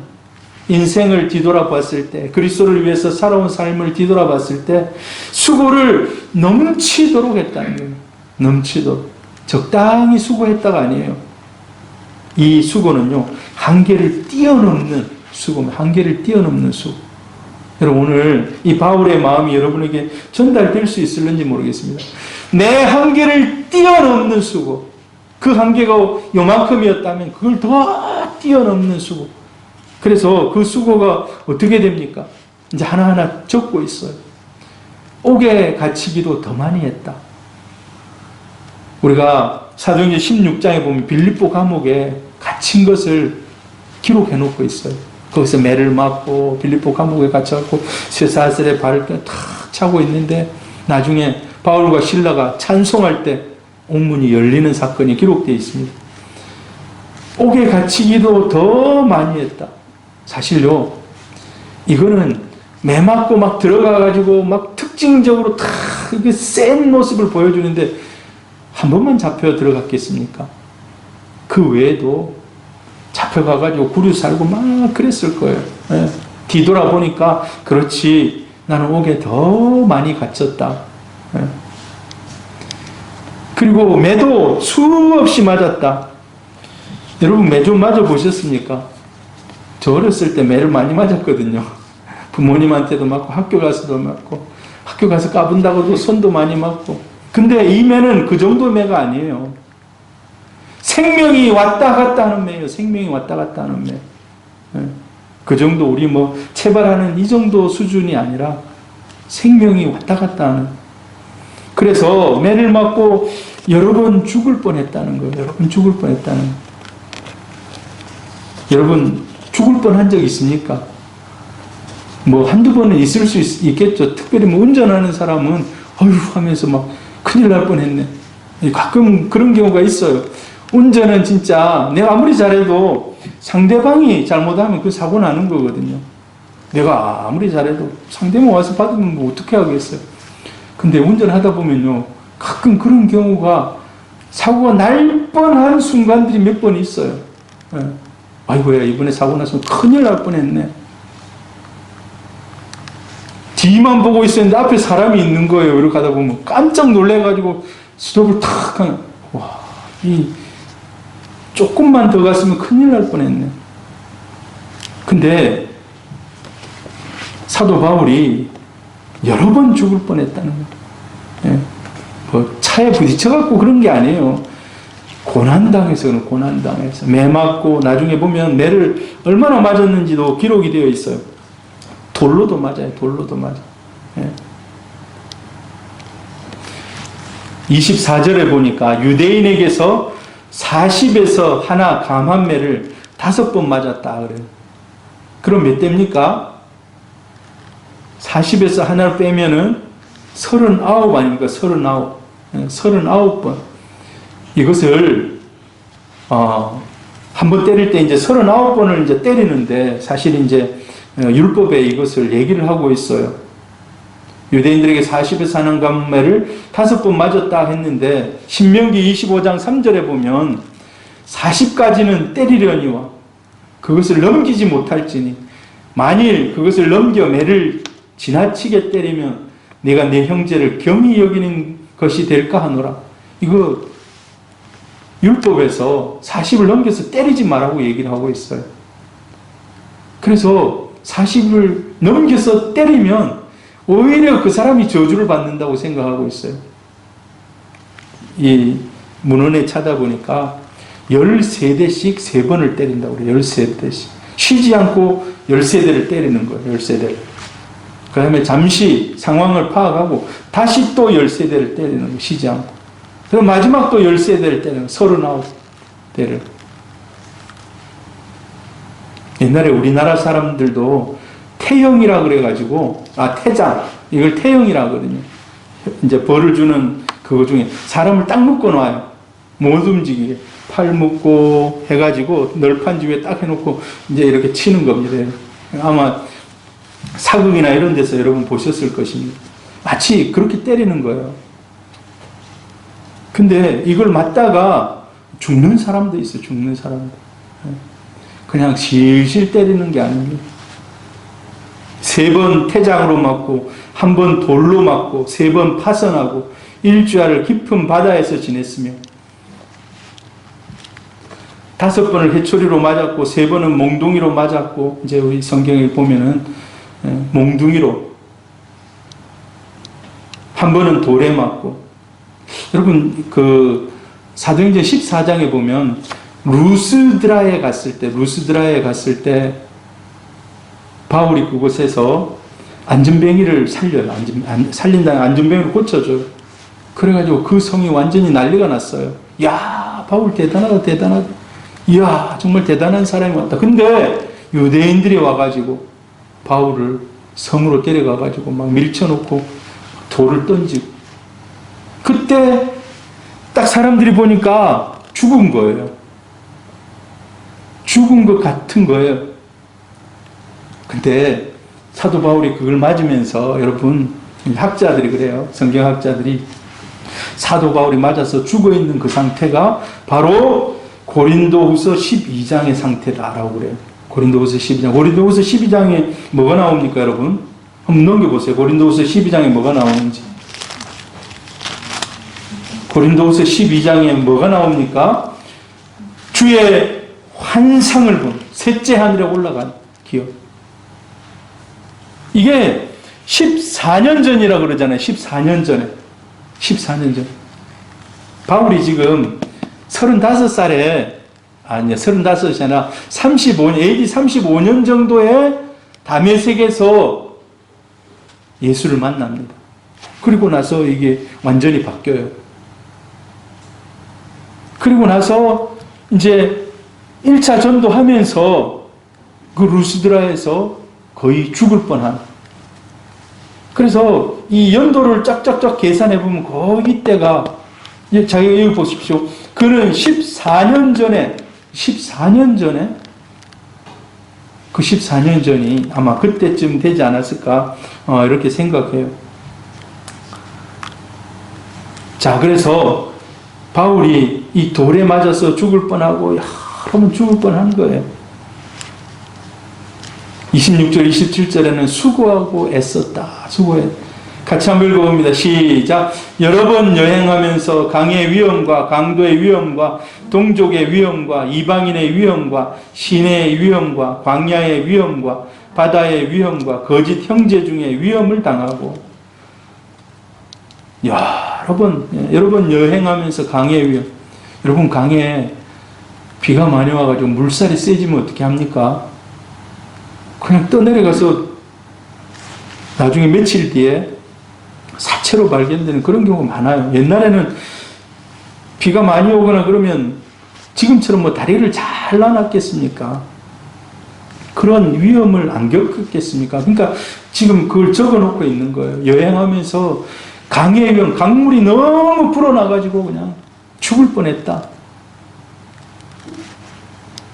인생을 뒤돌아봤을 때, 그리스도를 위해서 살아온 삶을 뒤돌아봤을 때 수고를 넘치도록 했다는 거예요. 넘치도록. 적당히 수고했다가 아니에요. 이 수고는요, 한계를 뛰어넘는 수고입니다. 한계를 뛰어넘는 수고. 여러분 오늘 이 바울의 마음이 여러분에게 전달될 수 있을는지 모르겠습니다. 내 한계를 뛰어넘는 수고. 그 한계가 요만큼이었다면 그걸 더 뛰어넘는 수고. 그래서 그 수고가 어떻게 됩니까? 이제 하나하나 적고 있어요. 옥에 갇히기도 더 많이 했다. 우리가 사도행전 16장에 보면 빌립보 감옥에 갇힌 것을 기록해 놓고 있어요. 거기서 매를 맞고 빌립보 감옥에 갇혀갖고 쇠사슬에 발을 탁 차고 있는데 나중에 바울과 실라가 찬송할 때 옥문이 열리는 사건이 기록되어 있습니다. 옥에 갇히기도 더 많이 했다. 사실요, 이거는 매 맞고 막 들어가가지고 막 특징적으로 탁 이게 센 모습을 보여주는데 한 번만 잡혀 들어갔겠습니까? 그 외에도 잡혀가가지고 구류 살고 막 그랬을 거예요. 예. 뒤돌아보니까 그렇지, 나는 옥에 더 많이 갇혔다. 예. 그리고 매도 수없이 맞았다. 여러분 매 좀 맞아보셨습니까? 저 어렸을 때 매를 많이 맞았거든요. 부모님한테도 맞고 학교 가서도 맞고 학교 가서 까분다고도 손도 많이 맞고 근데 이 매는 그 정도 매가 아니에요. 생명이 왔다 갔다 하는 매예요. 생명이 왔다 갔다 하는 매. 예. 그 정도 우리 뭐 체발하는 이 정도 수준이 아니라 생명이 왔다 갔다 하는. 그래서 매를 맞고 여러 번 죽을 뻔했다는 거예요. 여러 번 죽을 뻔했다는 거예요. 여러분 죽을 뻔한 적 있습니까? 뭐 한두 번은 있을 수 있겠죠. 특별히 뭐 운전하는 사람은 어휴 하면서 막 큰일 날 뻔했네. 가끔 그런 경우가 있어요. 운전은 진짜 내가 아무리 잘해도 상대방이 잘못하면 그 사고 나는 거거든요. 내가 아무리 잘해도 상대방 와서 받으면 뭐 어떻게 하겠어요. 근데 운전하다 보면요, 가끔 그런 경우가 사고가 날 뻔한 순간들이 몇 번 있어요. 예. 아이고야, 이번에 사고 나서 큰일 날 뻔했네. 뒤만 보고 있었는데 앞에 사람이 있는 거예요. 이렇게 하다 보면 깜짝 놀래가지고 스톱을 탁 하면, 와, 조금만 더 갔으면 큰일 날 뻔했네. 근데 사도 바울이 여러 번 죽을 뻔했다는 거예요. 예. 뭐 차에 부딪혀갖고 그런 게 아니에요. 고난당해서 그런 고난당해서 매 맞고 나중에 보면 매를 얼마나 맞았는지도 기록이 되어 있어요. 돌로도 맞아요. 돌로도 맞아. 예. 24절에 보니까 유대인에게서 40에서 하나 감한 매를 5번 맞았다 그래요. 그럼 몇 대입니까? 40에서 하나를 빼면은 39 아닙니까? 39. 39번. 이것을, 한 번 때릴 때 이제 39번을 이제 때리는데 사실 이제 율법에 이것을 얘기를 하고 있어요. 유대인들에게 40에서 하나 감한 매를 5번 맞았다 했는데 신명기 25장 3절에 보면 40까지는 때리려니와 그것을 넘기지 못할지니 만일 그것을 넘겨 매를 지나치게 때리면 내가 내 형제를 경히 여기는 것이 될까 하노라. 이거 율법에서 40을 넘겨서 때리지 말라고 얘기를 하고 있어요. 그래서 40을 넘겨서 때리면 오히려 그 사람이 저주를 받는다고 생각하고 있어요. 이 문헌에 찾아보니까 13대씩 3번을 때린다고 그래요. 13대씩. 쉬지 않고 13대를 때리는 거예요. 13대를. 그 다음에 잠시 상황을 파악하고 다시 또 13대를 때리는 거예요. 쉬지 않고. 그럼 마지막 또 13대를 때리는 거예요. 39대를. 옛날에 우리나라 사람들도 태형이라 그래가지고, 태장. 이걸 태형이라 하거든요. 이제 벌을 주는 그거 중에 사람을 딱 묶어놔요. 못 움직이게. 팔 묶고 해가지고 널판지 위에 딱 해놓고 이제 이렇게 치는 겁니다. 아마 사극이나 이런 데서 여러분 보셨을 것입니다. 마치 그렇게 때리는 거예요. 근데 이걸 맞다가 죽는 사람도 있어요. 죽는 사람도. 그냥 실실 때리는 게 아닙니다. 3번 태장으로 맞고 1번 돌로 맞고 3번 파선하고 일주야를 깊은 바다에서 지냈으며 5번을 해초리로 맞았고 3번은 몽둥이로 맞았고 이제 우리 성경에 보면은 몽둥이로 1번은 돌에 맞고 여러분 그 사도행전 14장에 보면 루스드라에 갔을 때 바울이 그곳에서 안전뱅이를 살려요. 살린 다음에 안전뱅이를 고쳐줘요. 그래가지고 그 성이 완전히 난리가 났어요. 야, 바울 대단하다. 이야, 정말 대단한 사람이 왔다. 근데 유대인들이 와가지고 바울을 성으로 데려가가지고 막 밀쳐놓고 돌을 던지고 그때 딱 사람들이 보니까 죽은 거예요. 죽은 것 같은 거예요. 근데 사도 바울이 그걸 맞으면서 여러분 학자들이 그래요. 성경학자들이 사도 바울이 맞아서 죽어있는 그 상태가 바로 고린도후서 12장의 상태다라고 그래요. 고린도후서 12장. 고린도후서 12장에 뭐가 나옵니까 여러분? 한번 넘겨보세요. 고린도후서 12장에 뭐가 나오는지. 고린도후서 12장에 뭐가 나옵니까? 주의 환상을 본 셋째 하늘에 올라간 기억. 이게 14년 전이라고 그러잖아요. 14년 전에. 14년 전. 바울이 지금 35살에, 아니야, 35이 아니라 35년, AD 35년 정도에 다메섹에서 예수를 만납니다. 그리고 나서 이게 완전히 바뀌어요. 그리고 나서 이제 1차 전도하면서 그 루스드라에서 거의 죽을 뻔한. 그래서 이 연도를 짝짝짝 계산해 보면 거의 이때가, 자기가 여기 보십시오. 그는 14년 전에 그 14년 전이 아마 그때쯤 되지 않았을까 이렇게 생각해요. 자, 그래서 바울이 이 돌에 맞아서 죽을 뻔하고 여러 번 죽을 뻔한 거예요. 26절, 27절에는 수고하고 애썼다. 수고해. 같이 한번 읽어봅니다. 시작. 여러 번 여행하면서 강의 위험과 강도의 위험과 동족의 위험과 이방인의 위험과 시내의 위험과 광야의 위험과 바다의 위험과 거짓 형제 중에 위험을 당하고, 여러 번 여행하면서 강의 위험. 여러분, 강에 비가 많이 와가지고 물살이 세지면 어떻게 합니까? 그냥 떠내려가서 나중에 며칠 뒤에 사체로 발견되는 그런 경우가 많아요. 옛날에는 비가 많이 오거나 그러면 지금처럼 뭐 다리를 잘 놔놨겠습니까? 그런 위험을 안 겪었겠습니까? 그러니까 지금 그걸 적어 놓고 있는 거예요. 여행하면서 강의 위험, 강물이 너무 불어나가지고 그냥 죽을 뻔했다.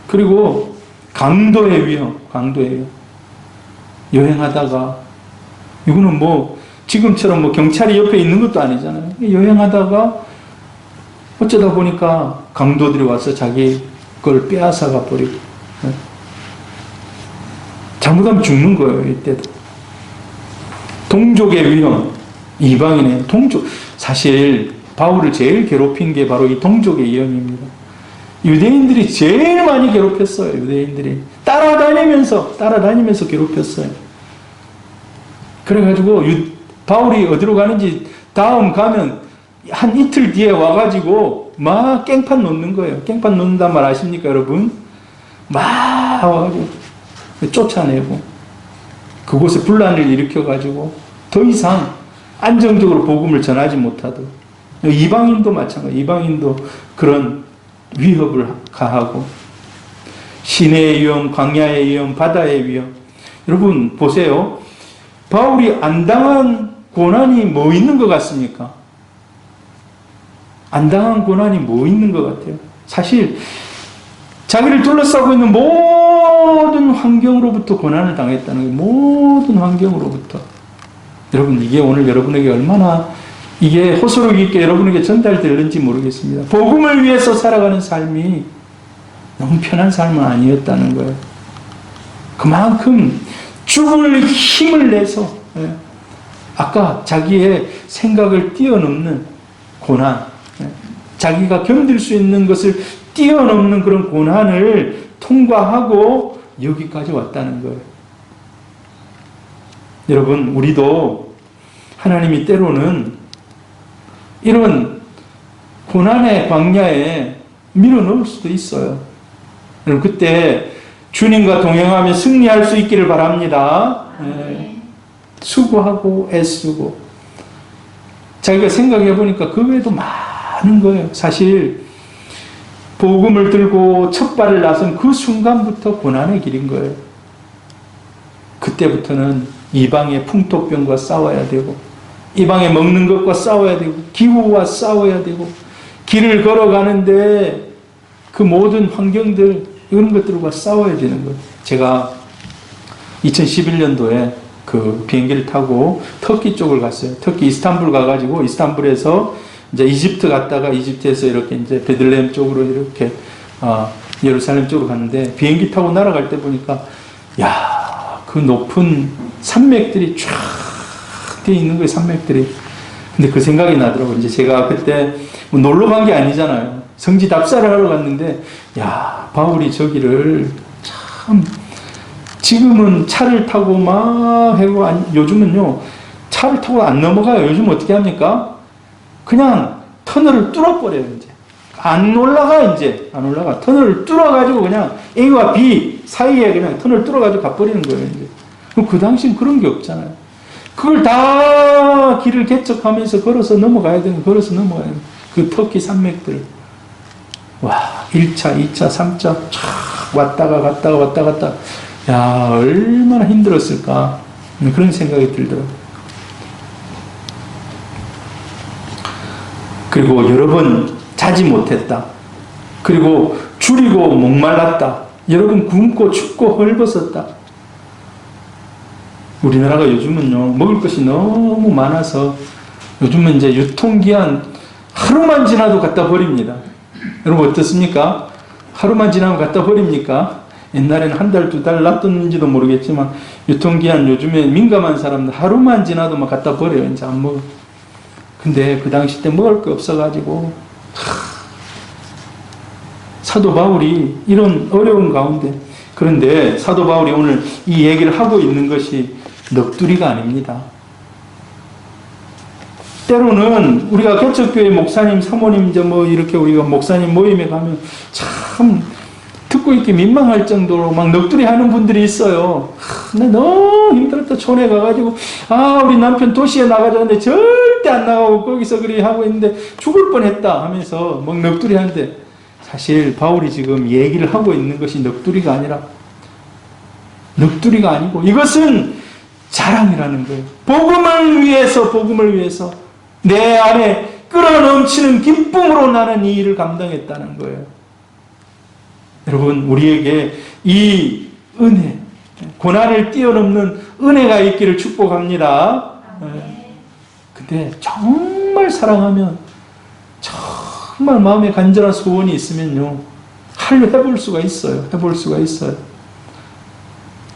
그리고 강도의 위험. 여행하다가, 이거는 뭐 지금처럼 뭐 경찰이 옆에 있는 것도 아니잖아요. 여행하다가 어쩌다 보니까 강도들이 와서 자기 걸 빼앗아가 버리고, 잘못하면 죽는 거예요. 이때도. 동족의 위험, 이방인의 동족. 사실 바울을 제일 괴롭힌 게 바로 이 동족의 위험입니다. 유대인들이 제일 많이 괴롭혔어요. 유대인들이 따라다니면서 괴롭혔어요. 그래가지고 바울이 어디로 가는지 다음 가면 한 이틀 뒤에 와가지고 막 깽판 놓는 거예요. 깽판 놓는단 말 아십니까, 여러분? 막 와가지고 쫓아내고 그곳에 분란을 일으켜가지고 더 이상 안정적으로 복음을 전하지 못하도록. 이방인도 마찬가지. 이방인도 그런 위협을 가하고, 시내의 위험, 광야의 위험, 바다의 위험. 여러분 보세요. 바울이 안 당한 고난이 뭐 있는 것 같습니까? 안 당한 고난이 뭐 있는 것 같아요? 사실 자기를 둘러싸고 있는 모든 환경으로부터 고난을 당했다는 거예요. 모든 환경으로부터. 여러분, 이게 오늘 여러분에게 얼마나 이게 호소력 있게 여러분에게 전달될는지 모르겠습니다. 복음을 위해서 살아가는 삶이 너무 편한 삶은 아니었다는 거예요. 그만큼 죽을 힘을 내서, 아까 자기의 생각을 뛰어넘는 고난, 자기가 견딜 수 있는 것을 뛰어넘는 그런 고난을 통과하고 여기까지 왔다는 거예요. 여러분, 우리도 하나님이 때로는 이런 고난의 광야에 밀어넣을 수도 있어요. 여러분, 그때 주님과 동행하며 승리할 수 있기를 바랍니다. 수고하고 애쓰고. 자기가 생각해 보니까 그 외에도 많은 거예요. 사실 복음을 들고 첫 발을 나선 그 순간부터 고난의 길인 거예요. 그때부터는 이방의 풍토병과 싸워야 되고, 이방에 먹는 것과 싸워야 되고, 기후와 싸워야 되고, 길을 걸어가는데 그 모든 환경들, 이런 것들과 싸워야 되는 거예요. 제가 2011년도에 그 비행기를 타고 터키 쪽을 갔어요. 터키 이스탄불 가가지고, 이스탄불에서 이제 이집트 갔다가 이집트에서 이렇게 이제 베들레헴 쪽으로 이렇게 예루살렘 쪽으로 갔는데, 비행기 타고 날아갈 때 보니까 그 높은 산맥들이 쫙 되어 있는 거예요. 산맥들이. 근데 그 생각이 나더라고요. 이제 제가 그때 뭐 놀러 간 게 아니잖아요. 성지 답사를 하러 갔는데, 바울이 저기를 참, 지금은 차를 타고 막 해고, 요즘은요 차를 타고 안 넘어가요. 요즘 어떻게 합니까? 그냥 터널을 뚫어버려요, 이제. 안 올라가, 이제. 안 올라가. 터널을 뚫어가지고 그냥 A와 B 사이에 그냥 터널을 뚫어가지고 가버리는 거예요, 이제. 그럼 그 당시엔 그런 게 없잖아요. 그걸 다 길을 개척하면서 걸어서 넘어가야 되는, 걸어서 넘어가야 되는 그 터키 산맥들. 와, 1차, 2차, 3차, 촥 왔다가 갔다가 왔다 갔다. 야, 얼마나 힘들었을까. 그런 생각이 들더라고요. 그리고 여러 번 자지 못했다. 그리고 줄이고 목말랐다. 여러 번 굶고 춥고 헐벗었다. 우리나라가 요즘은요, 먹을 것이 너무 많아서 요즘은 이제 유통기한 하루만 지나도 갖다 버립니다. 여러분 어떻습니까? 하루만 지나면 갖다 버립니까? 옛날에는 한 달, 두 달 놔뒀는지도 모르겠지만 유통기한 요즘에 민감한 사람들 하루만 지나도 막 갖다 버려요. 이제 안 먹어. 근데 그 당시 때 먹을 거 없어가지고 사도 바울이 이런 어려운 가운데, 그런데 사도 바울이 오늘 이 얘기를 하고 있는 것이 넋두리가 아닙니다. 때로는 우리가 개척교회 목사님, 사모님, 이제 뭐 이렇게 우리가 목사님 모임에 가면 참 듣고 있기 민망할 정도로 막 넋두리 하는 분들이 있어요. 나 너무 힘들었다. 촌에 가가지고, 우리 남편 도시에 나가자는데 절대 안 나가고 거기서 그리 하고 있는데 죽을 뻔했다 하면서 막 넋두리 하는데, 사실 바울이 지금 얘기를 하고 있는 것이 넋두리가 아니라, 넋두리가 아니고 이것은 자랑이라는 거예요. 복음을 위해서 내 안에 끌어넘치는 기쁨으로 나는 이 일을 감당했다는 거예요. 여러분, 우리에게 이 은혜, 고난을 뛰어넘는 은혜가 있기를 축복합니다. 근데 정말 사랑하면, 정말 마음에 간절한 소원이 있으면요, 해볼 수가 있어요. 해볼 수가 있어요.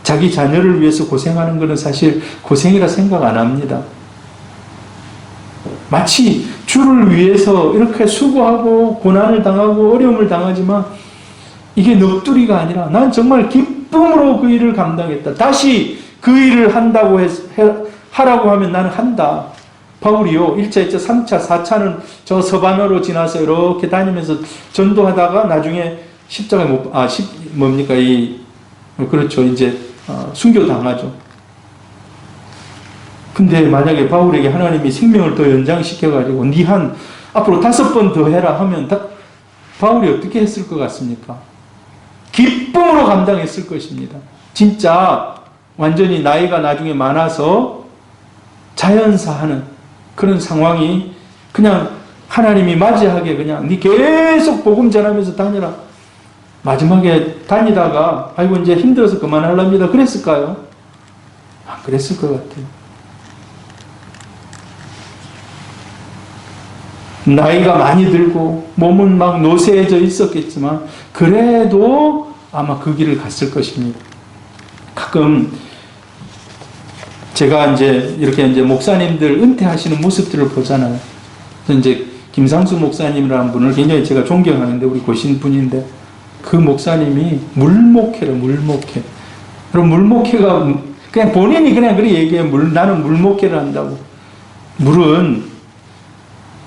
자기 자녀를 위해서 고생하는 것은 사실 고생이라 생각 안 합니다. 마치 주를 위해서 이렇게 수고하고 고난을 당하고 어려움을 당하지만 이게 넋두리가 아니라 난 정말 기쁨으로 그 일을 감당했다. 다시 그 일을 한다고 하라고 하면 나는 한다. 바울이요, 1차, 2차, 3차, 4차는 저 서바나로 지나서 이렇게 다니면서 전도하다가 나중에 십자가에 그렇죠. 이제 순교당하죠. 근데 만약에 바울에게 하나님이 생명을 더 연장시켜가지고 니 한 앞으로 5번 더 해라 하면 바울이 어떻게 했을 것 같습니까? 기쁨으로 감당했을 것입니다. 진짜 완전히 나이가 나중에 많아서 자연사하는 그런 상황이 그냥 하나님이 맞이하게 그냥 니 계속 복음 전하면서 다니라. 마지막에 다니다가 아이고 이제 힘들어서 그만하랍니다. 그랬을까요? 안 그랬을 것 같아요. 나이가 많이 들고 몸은 막 노쇠해져 있었겠지만 그래도 아마 그 길을 갔을 것입니다. 가끔 제가 이제 이렇게 이제 목사님들 은퇴하시는 모습들을 보잖아요. 이제 김상수 목사님이라는 분을 굉장히 제가 존경하는데 우리 고신 분인데 그 목사님이 물목회로 물목회. 그럼 물목회가 그냥 본인이 그냥 그렇게 얘기해요. 나는 물목회를 한다고. 물은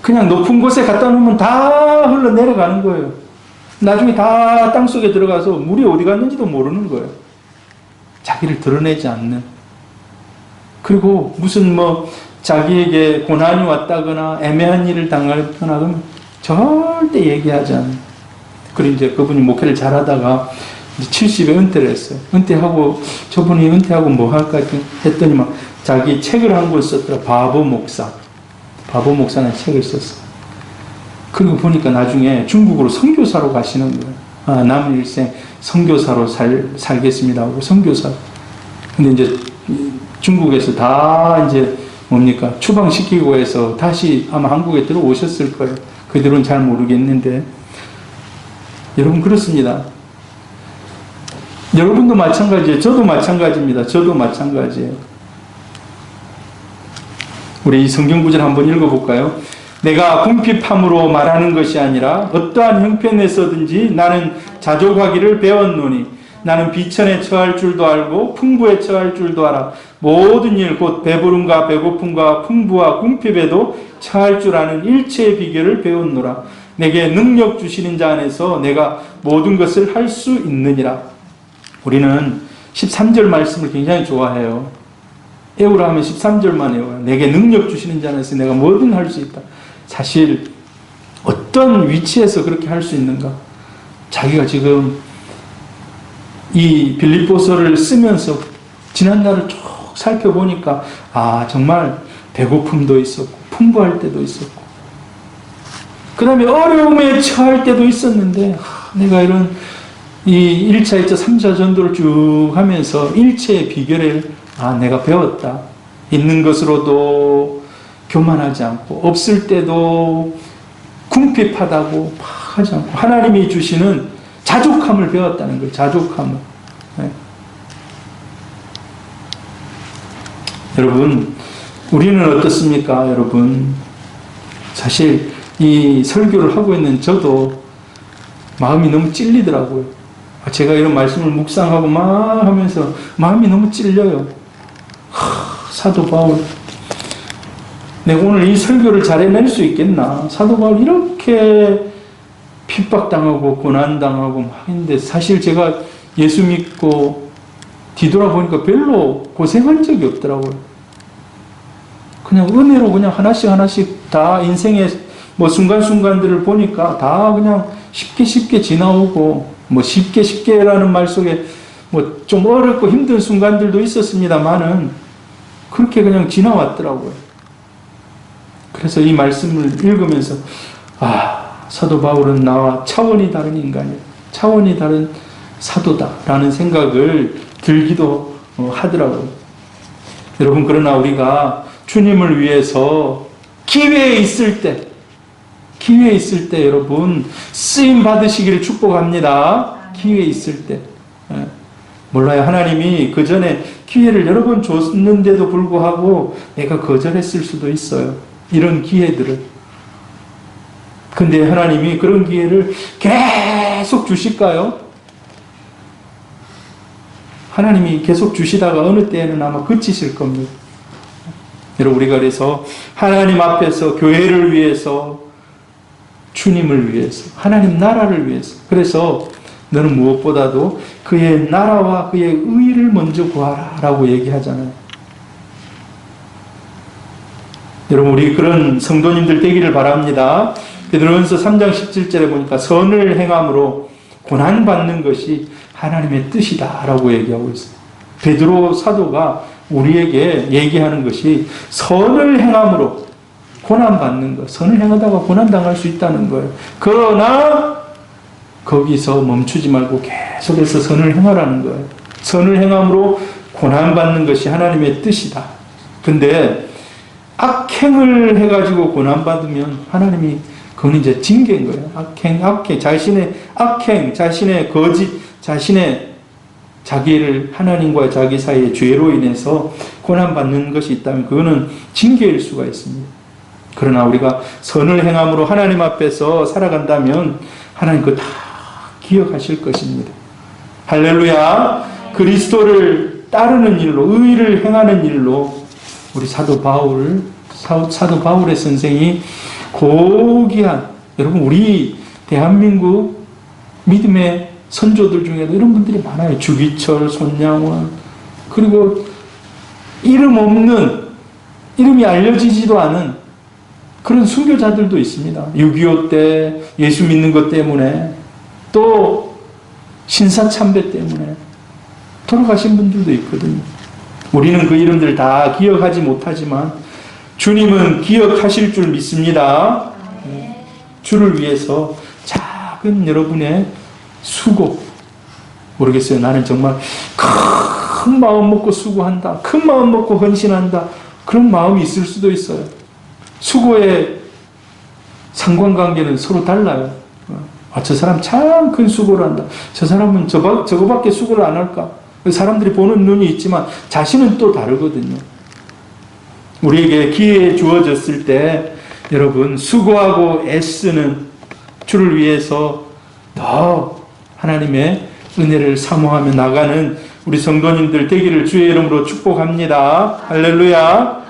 그냥 높은 곳에 갖다 놓으면 다 흘러내려가는 거예요. 나중에 다 땅속에 들어가서 물이 어디 갔는지도 모르는 거예요. 자기를 드러내지 않는. 그리고 무슨 자기에게 고난이 왔다거나 애매한 일을 당하거나 그러면 절대 얘기하지 않아요. 그리고 이제 그분이 목회를 잘하다가 이제 70에 은퇴를 했어요. 은퇴하고 저분이 은퇴하고 뭐 할까 했더니 막 자기 책을 한 권 썼더라. 바보 목사. 바보 목사는 책을 썼어요. 그리고 보니까 나중에 중국으로 선교사로 가시는 거예요. 남은 일생 선교사로 살겠습니다 하고 선교사. 근데 이제 중국에서 다 이제 추방시키고 해서 다시 아마 한국에 들어오셨을 거예요. 그들은 잘 모르겠는데. 여러분 그렇습니다. 여러분도 마찬가지예요. 저도 마찬가지입니다. 저도 마찬가지예요. 우리 이 성경 구절 한번 읽어볼까요? 내가 궁핍함으로 말하는 것이 아니라 어떠한 형편에서든지 나는 자족하기를 배웠노니 나는 비천에 처할 줄도 알고 풍부에 처할 줄도 알아. 모든 일 곧 배부름과 배고픔과 풍부와 궁핍에도 처할 줄 아는 일체의 비결을 배웠노라. 내게 능력 주시는 자 안에서 내가 모든 것을 할 수 있느니라. 우리는 13절 말씀을 굉장히 좋아해요. 애우라 하면 13절만 애워요. 내게 능력 주시는 자 안에서 내가 뭐든 할 수 있다. 사실 어떤 위치에서 그렇게 할 수 있는가? 자기가 지금 이 빌립보서를 쓰면서 지난날을 쭉 살펴보니까 정말 배고픔도 있었고 풍부할 때도 있었고 그 다음에 어려움에 처할 때도 있었는데 내가 이런 이 1차, 2차, 3차 전도를 쭉 하면서 일체의 비결을 내가 배웠다. 있는 것으로도 교만하지 않고 없을 때도 궁핍하다고 하지 않고 하나님이 주시는 자족함을 배웠다는 거예요. 자족함을. 네. 여러분 우리는 어떻습니까? 여러분 사실 이 설교를 하고 있는 저도 마음이 너무 찔리더라고요. 제가 이런 말씀을 묵상하고 막 하면서 마음이 너무 찔려요. 사도 바울 내가 오늘 이 설교를 잘 해낼 수 있겠나? 사도 바울 이렇게 핍박당하고 고난당하고 막 했는데 사실 제가 예수 믿고 뒤돌아보니까 별로 고생한 적이 없더라고요. 그냥 은혜로 그냥 하나씩 다 인생의 뭐 순간순간들을 보니까 다 그냥 쉽게 지나오고 쉽게라는 말 속에 뭐 좀 어렵고 힘든 순간들도 있었습니다만은 그렇게 그냥 지나왔더라고요. 그래서 이 말씀을 읽으면서 사도 바울은 나와 차원이 다른 인간이야. 차원이 다른 사도다라는 생각을 들기도 하더라고요. 여러분 그러나 우리가 주님을 위해서 기회에 있을 때 여러분 쓰임 받으시기를 축복합니다. 기회에 있을 때. 몰라요. 하나님이 그 전에 기회를 여러 번 줬는데도 불구하고 내가 거절했을 수도 있어요. 이런 기회들을. 근데 하나님이 그런 기회를 계속 주실까요? 하나님이 계속 주시다가 어느 때에는 아마 그치실 겁니다. 여러분 우리가 그래서 하나님 앞에서 교회를 위해서 주님을 위해서 하나님 나라를 위해서 그래서 너는 무엇보다도 그의 나라와 그의 의를 먼저 구하라 라고 얘기하잖아요. 여러분 우리 그런 성도님들 되기를 바랍니다. 베드로전서 3장 17절에 보니까 선을 행함으로 고난받는 것이 하나님의 뜻이다 라고 얘기하고 있어요. 베드로 사도가 우리에게 얘기하는 것이 선을 행함으로 고난받는 것, 선을 행하다가 고난당할 수 있다는 거예요. 그러나 거기서 멈추지 말고 계속해서 선을 행하라는 거예요. 선을 행함으로 고난받는 것이 하나님의 뜻이다. 근데 악행을 해가지고 고난받으면 하나님이 그건 이제 징계인 거예요. 악행, 자신의 악행, 자신의 거짓, 자신의 자기를 하나님과 자기 사이의 죄로 인해서 고난받는 것이 있다면 그거는 징계일 수가 있습니다. 그러나 우리가 선을 행함으로 하나님 앞에서 살아간다면 하나님 그거 다 기억하실 것입니다. 할렐루야. 그리스도를 따르는 일로 의를 행하는 일로 우리 사도 바울의 선생이 고귀한 여러분 우리 대한민국 믿음의 선조들 중에도 이런 분들이 많아요. 주기철, 손양원 그리고 이름 없는 이름이 알려지지도 않은 그런 순교자들도 있습니다. 6.25 때 예수 믿는 것 때문에 또 신사참배 때문에 돌아가신 분들도 있거든요. 우리는 그 이름들 다 기억하지 못하지만 주님은 기억하실 줄 믿습니다. 주를 위해서 작은 여러분의 수고 모르겠어요. 나는 정말 큰 마음 먹고 수고한다. 큰 마음 먹고 헌신한다. 그런 마음이 있을 수도 있어요. 수고의 상관관계는 서로 달라요. 저 사람 참 큰 수고를 한다. 저 사람은 저거밖에 수고를 안 할까? 사람들이 보는 눈이 있지만 자신은 또 다르거든요. 우리에게 기회 주어졌을 때 여러분 수고하고 애쓰는 주를 위해서 더 하나님의 은혜를 사모하며 나가는 우리 성도님들 되기를 주의 이름으로 축복합니다. 할렐루야.